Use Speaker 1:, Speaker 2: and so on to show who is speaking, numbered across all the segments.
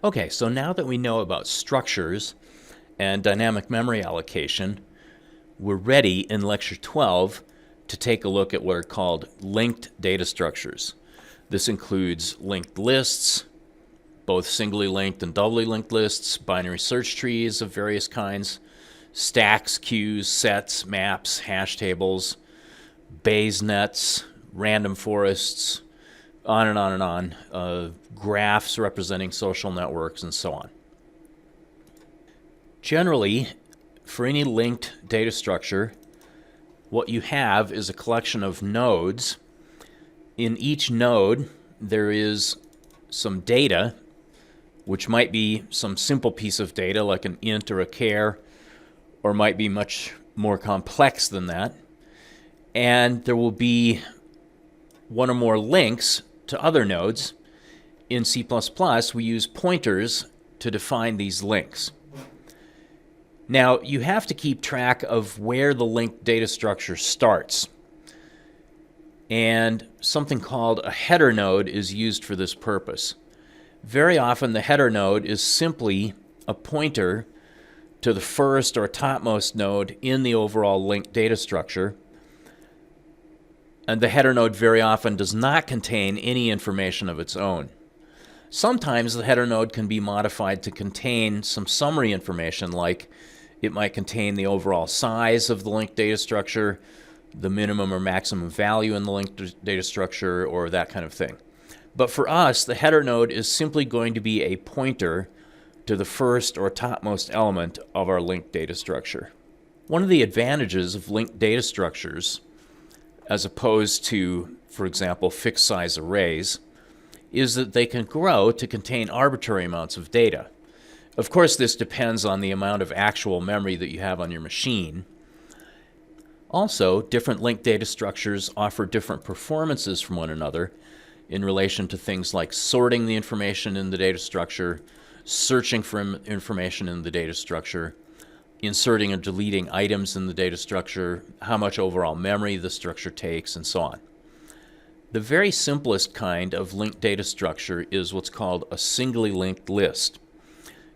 Speaker 1: Okay, so now that we know about structures and dynamic memory allocation, we're ready in Lecture 12 to take a look at what are called linked data structures. This includes linked lists, both singly linked and doubly linked lists, binary search trees of various kinds, stacks, queues, sets, maps, hash tables, Bayes nets, random forests, on and on and on, graphs representing social networks, and so on. Generally, for any linked data structure, what you have is a collection of nodes. In each node, there is some data, which might be some simple piece of data like an int or a char, or might be much more complex than that. And there will be one or more links to other nodes. In C++, we use pointers to define these links. Now, you have to keep track of where the linked data structure starts. And something called a header node is used for this purpose. Very often, the header node is simply a pointer to the first or topmost node in the overall linked data structure. And the header node very often does not contain any information of its own. Sometimes the header node can be modified to contain some summary information, like it might contain the overall size of the linked data structure, the minimum or maximum value in the linked data structure, or that kind of thing. But for us, the header node is simply going to be a pointer to the first or topmost element of our linked data structure. One of the advantages of linked data structures, as opposed to, for example, fixed size arrays, is that they can grow to contain arbitrary amounts of data. Of course, this depends on the amount of actual memory that you have on your machine. Also, different linked data structures offer different performances from one another in relation to things like sorting the information in the data structure, searching for information in the data structure, inserting and deleting items in the data structure, how much overall memory the structure takes, and so on. The very simplest kind of linked data structure is what's called a singly linked list.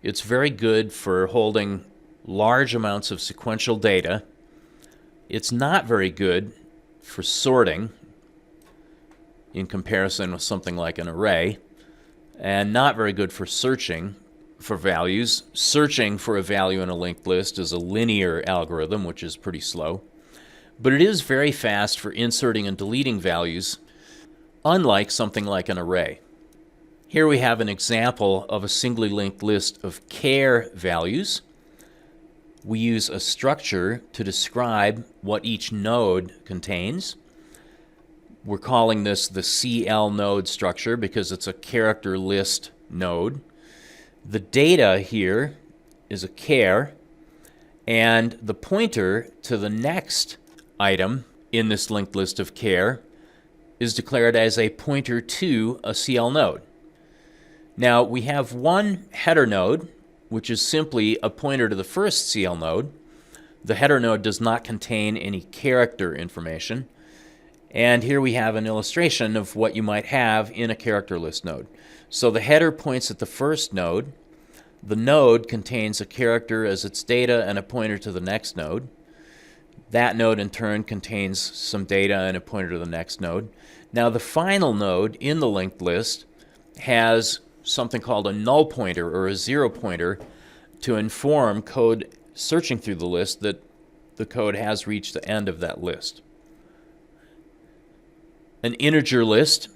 Speaker 1: It's very good for holding large amounts of sequential data. It's not very good for sorting in comparison with something like an array, and not very good for searching for values. Searching for a value in a linked list is a linear algorithm, which is pretty slow. But it is very fast for inserting and deleting values, unlike something like an array. Here we have an example of a singly linked list of char values. We use a structure to describe what each node contains. We're calling this the CL node structure because it's a character list node. The data here is a char, and the pointer to the next item in this linked list of char is declared as a pointer to a CL node. Now, we have one header node, which is simply a pointer to the first CL node. The header node does not contain any character information. And here we have an illustration of what you might have in a character list node. So the header points at the first node. The node contains a character as its data and a pointer to the next node. That node in turn contains some data and a pointer to the next node. Now the final node in the linked list has something called a null pointer or a zero pointer to inform code searching through the list that the code has reached the end of that list. An integer list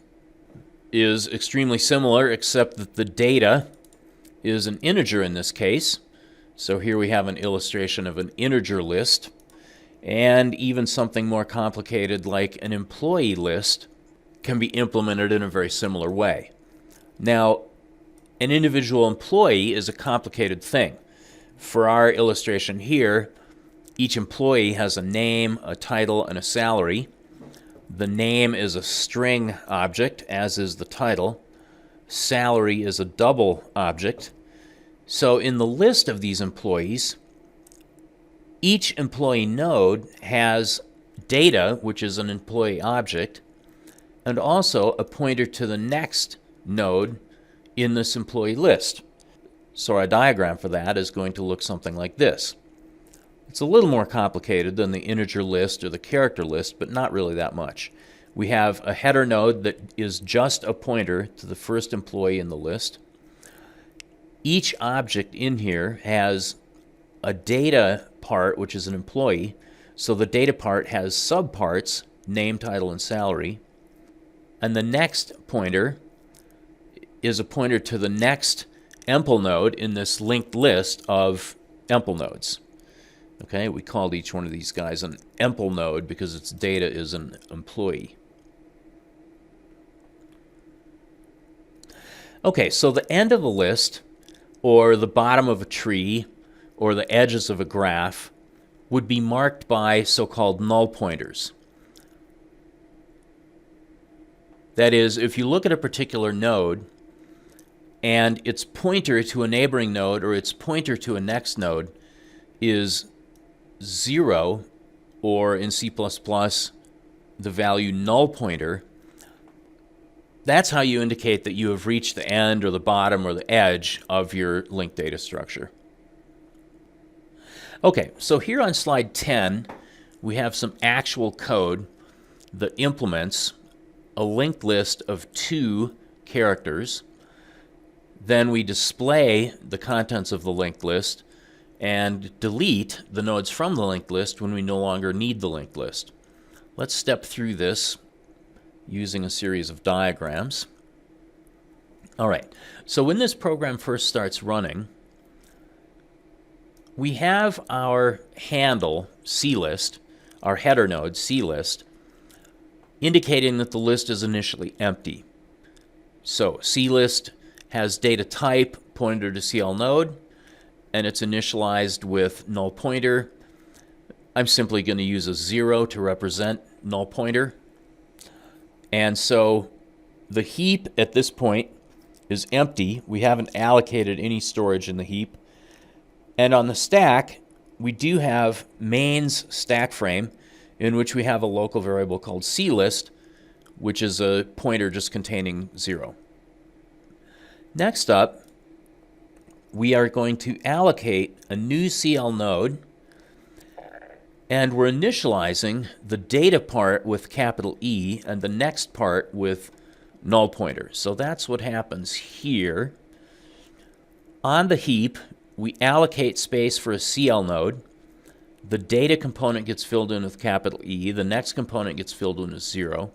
Speaker 1: is extremely similar, except that the data is an integer in this case. So here we have an illustration of an integer list, and even something more complicated like an employee list can be implemented in a very similar way. Now, an individual employee is a complicated thing. For our illustration here, each employee has a name, a title, and a salary. The name is a string object, as is the title. Salary is a double object. So in the list of these employees, each employee node has data, which is an employee object, and also a pointer to the next node in this employee list. So our diagram for that is going to look something like this. It's a little more complicated than the integer list or the character list, but not really that much. We have a header node that is just a pointer to the first employee in the list. Each object in here has a data part, which is an employee. So the data part has subparts, name, title, and salary. And the next pointer is a pointer to the next EMPL node in this linked list of EMPL nodes. Okay, we called each one of these guys an EMPL node because its data is an employee. Okay, so the end of the list, or the bottom of a tree, or the edges of a graph would be marked by so-called null pointers. That is, if you look at a particular node and its pointer to a neighboring node or its pointer to a next node is 0, or in C++, the value null pointer, that's how you indicate that you have reached the end or the bottom or the edge of your linked data structure. Okay, so here on slide 10, we have some actual code that implements a linked list of 2 characters. Then we display the contents of the linked list and delete the nodes from the linked list when we no longer need the linked list. Let's step through this using a series of diagrams. All right, so when this program first starts running, we have our handle, CList, our header node, CList, indicating that the list is initially empty. So CList has data type pointer to CL node, and it's initialized with null pointer. I'm simply going to use a 0 to represent null pointer. And so the heap at this point is empty. We haven't allocated any storage in the heap. And on the stack, we do have mains stack frame, in which we have a local variable called CList, which is a pointer just containing 0. Next up, we are going to allocate a new CL node, and we're initializing the data part with capital E and the next part with null pointer. So that's what happens here. On the heap, we allocate space for a CL node. The data component gets filled in with capital E. The next component gets filled in with 0.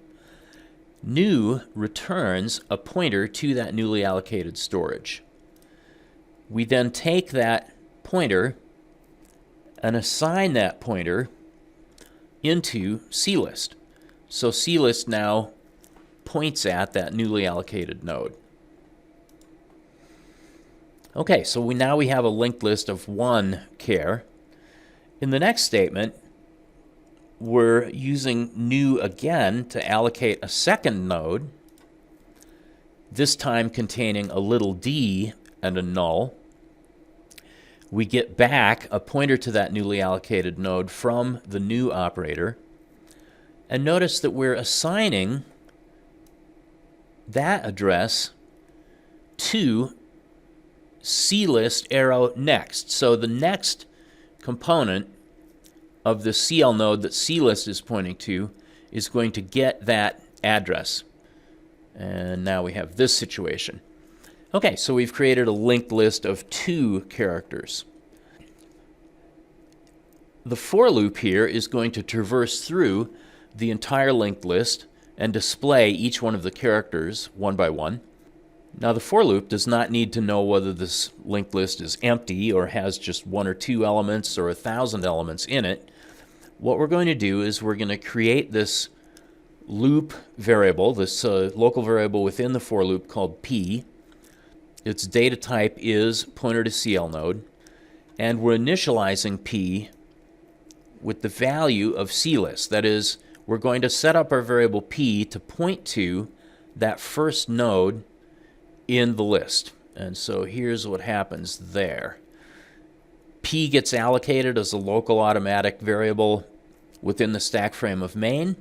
Speaker 1: New returns a pointer to that newly allocated storage. We then take that pointer and assign that pointer into CList. So CList now points at that newly allocated node. Okay, so now we have a linked list of 1 char. In the next statement, we're using new again to allocate a second node, this time containing a little d and a null. We get back a pointer to that newly allocated node from the new operator. And notice that we're assigning that address to CList arrow next. So the next component of the CL node that CList is pointing to is going to get that address. And now we have this situation. Okay, so we've created a linked list of 2 characters. The for loop here is going to traverse through the entire linked list and display each one of the characters one by one. Now the for loop does not need to know whether this linked list is empty or has just 1 or 2 elements or 1,000 elements in it. What we're going to do is we're going to create this loop variable, this local variable within the for loop called p. Its data type is pointer to CL node, and we're initializing p with the value of CList. That is, we're going to set up our variable p to point to that first node in the list. And so here's what happens there. P gets allocated as a local automatic variable within the stack frame of main,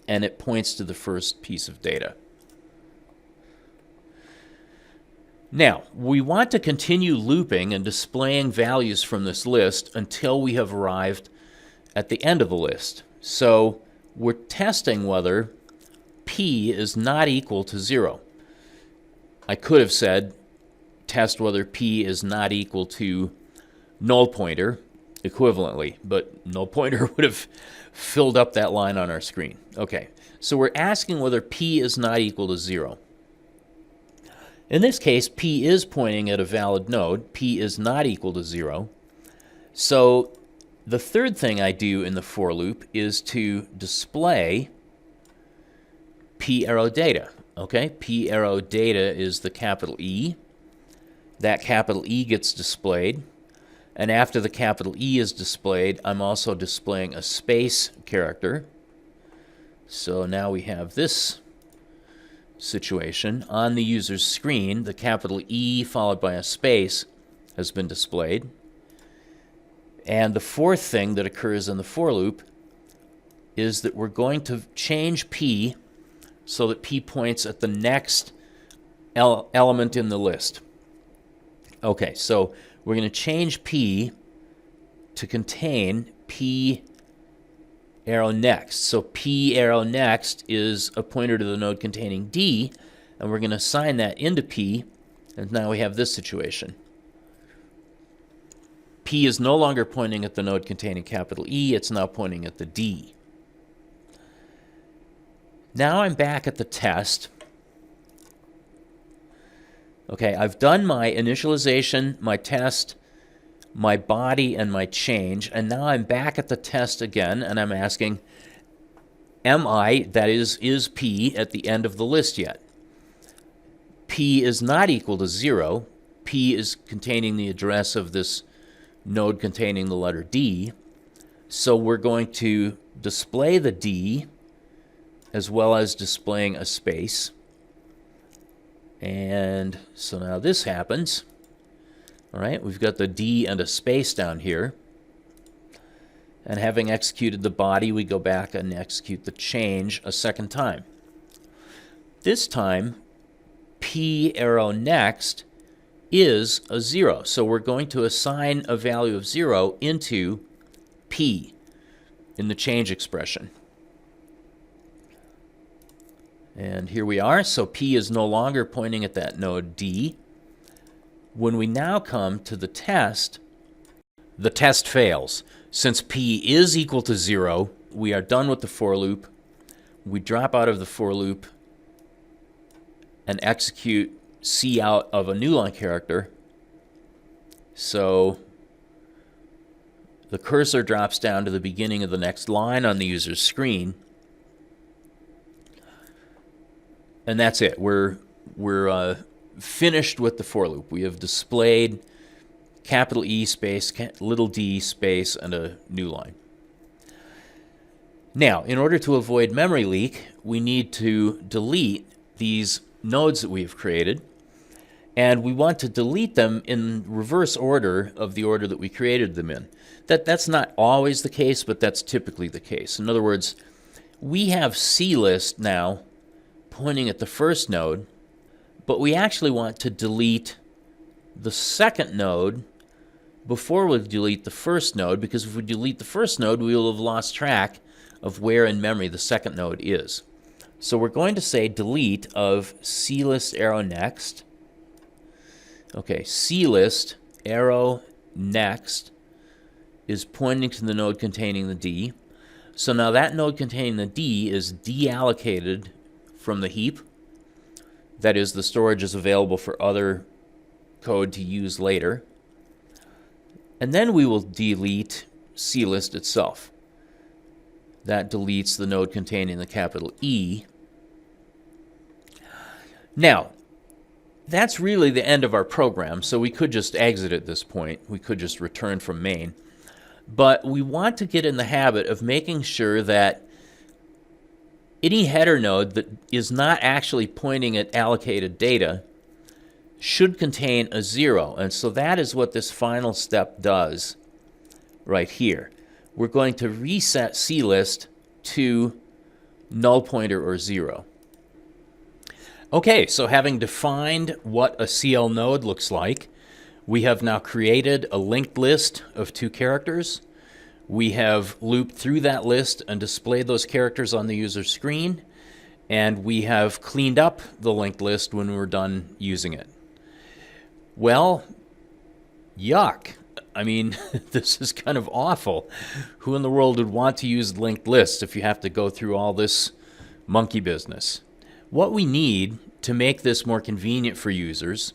Speaker 1: and it points to the first piece of data. Now, we want to continue looping and displaying values from this list until we have arrived at the end of the list. So we're testing whether p is not equal to 0. I could have said test whether p is not equal to null pointer equivalently, but null pointer would have filled up that line on our screen. Okay, so we're asking whether p is not equal to 0. In this case, p is pointing at a valid node. P is not equal to 0. So the third thing I do in the for loop is to display p arrow data. Okay, p arrow data is the capital E. That capital E gets displayed. And after the capital E is displayed, I'm also displaying a space character. So now we have this situation. On the user's screen, the capital E followed by a space has been displayed. And the fourth thing that occurs in the for loop is that we're going to change p so that p points at the next element in the list. Okay, so we're going to change p to contain p arrow next. So p arrow next is a pointer to the node containing D, and we're going to assign that into p, and now we have this situation. P is no longer pointing at the node containing capital E, it's now pointing at the D. Now I'm back at the test. Okay, I've done my initialization, my test, my body, and my change, and now I'm back at the test again, and I'm asking, am I, that is p at the end of the list yet? P is not equal to 0. P is containing the address of this node containing the letter D. So we're going to display the D as well as displaying a space. And so now this happens. All right, we've got the D and a space down here. And having executed the body, we go back and execute the change a second time. This time, p arrow next is a 0. So we're going to assign a value of 0 into p in the change expression. And here we are. So p is no longer pointing at that node D. When we now come to the test fails. Since p is equal to 0, we are done with the for loop. We drop out of the for loop and execute cout of a new line character. So the cursor drops down to the beginning of the next line on the user's screen. And that's it. We're finished with the for loop. We have displayed capital E space, little d space, and a new line. Now, in order to avoid memory leak, we need to delete these nodes that we have created. And we want to delete them in reverse order of the order that we created them in. That's not always the case, but that's typically the case. In other words, we have CList now pointing at the first node, but we actually want to delete the second node before we delete the first node, because if we delete the first node, we will have lost track of where in memory the second node is. So we're going to say delete of CList arrow next. Okay, CList arrow next is pointing to the node containing the D. So now that node containing the D is deallocated from the heap. That is, the storage is available for other code to use later. And then we will delete CList itself. That deletes the node containing the capital E. Now, that's really the end of our program, so we could just exit at this point. We could just return from main. But we want to get in the habit of making sure that any header node that is not actually pointing at allocated data should contain a 0. And so that is what this final step does right here. We're going to reset CList to null pointer or 0. Okay, so having defined what a CL node looks like, we have now created a linked list of 2 characters. We have looped through that list and displayed those characters on the user screen, and we have cleaned up the linked list when we're done using it. Well, yuck. I mean, this is kind of awful. Who in the world would want to use linked lists if you have to go through all this monkey business? What we need to make this more convenient for users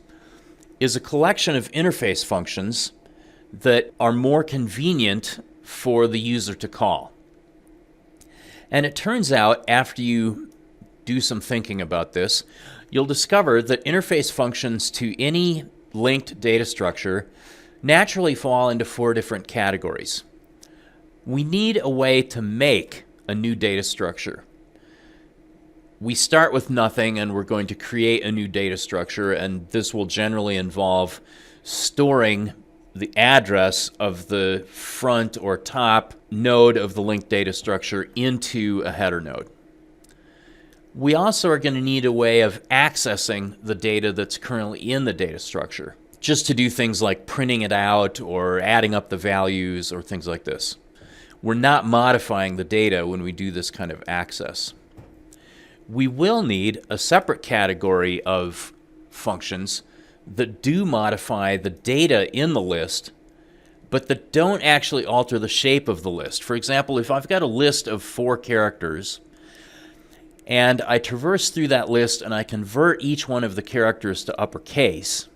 Speaker 1: is a collection of interface functions that are more convenient for the user to call. And it turns out, after you do some thinking about this, you'll discover that interface functions to any linked data structure naturally fall into 4 different categories. We need a way to make a new data structure. We start with nothing and we're going to create a new data structure, and this will generally involve storing the address of the front or top node of the linked data structure into a header node. We also are going to need a way of accessing the data that's currently in the data structure, just to do things like printing it out or adding up the values or things like this. We're not modifying the data when we do this kind of access. We will need a separate category of functions that do modify the data in the list, but that don't actually alter the shape of the list. For example, if I've got a list of 4 characters, and I traverse through that list and I convert each one of the characters to uppercase,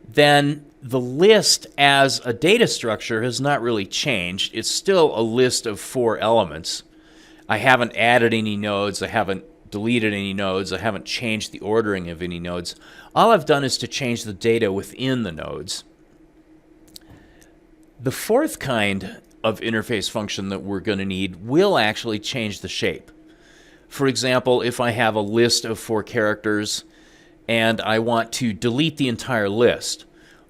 Speaker 1: then the list as a data structure has not really changed. It's still a list of 4 elements. I haven't added any nodes, I haven't deleted any nodes, I haven't changed the ordering of any nodes. All I've done is to change the data within the nodes. The 4th kind of interface function that we're going to need will actually change the shape. For example, if I have a list of 4 characters and I want to delete the entire list,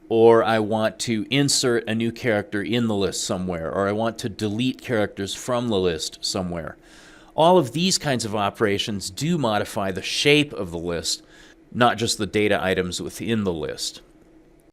Speaker 1: or I want to insert a new character in the list somewhere, or I want to delete characters from the list somewhere, all of these kinds of operations do modify the shape of the list, not just the data items within the list.